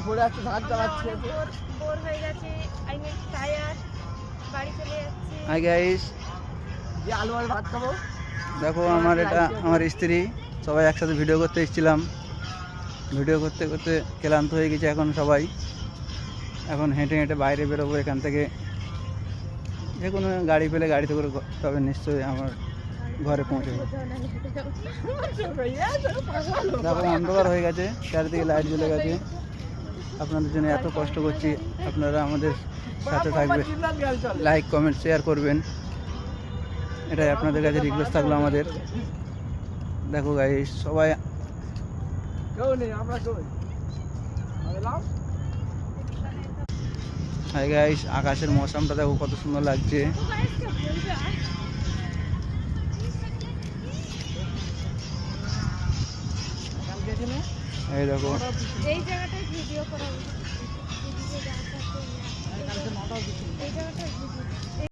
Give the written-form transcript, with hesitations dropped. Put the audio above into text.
পড়ে আছে, ধান চালাচ্ছে। বোর হয়ে গেছে, আই মিন টায়ার, বাড়ি চলে যাচ্ছি। হাই গাইস, যে আলু আর ভাত খাবো। দেখো আমার এটা আমার স্ত্রী, সবাই একসাথে ভিডিও করতে এসেছিলাম। ভিডিও করতে করতে ক্লান্ত হয়ে গেছে এখন সবাই। এখন হেঁটে হেঁটে বাইরে বেরোবো এখান থেকে। যে কোনো গাড়ি পেলে গাড়িতে করে তবে নিশ্চয়ই আমার ঘরে পৌঁছবো। দেখো অন্ধকার হয়ে গেছে, চারিদিকে লাইট জ্বলে গেছে। আপনাদের জন্য এত কষ্ট করছি, আপনারা আমাদের সাথে থাকবেন, লাইক কমেন্ট শেয়ার করবেন, এটাই আপনাদের কাছে রিকোয়েস্ট থাকলো আমাদের। দেখো গাইস সবাই, হাই গাইস, আকাশের মৌসুমটা দেখো কত সুন্দর লাগছে। এই দেখো এই জায়গাটায় ভিডিও করা উচিত।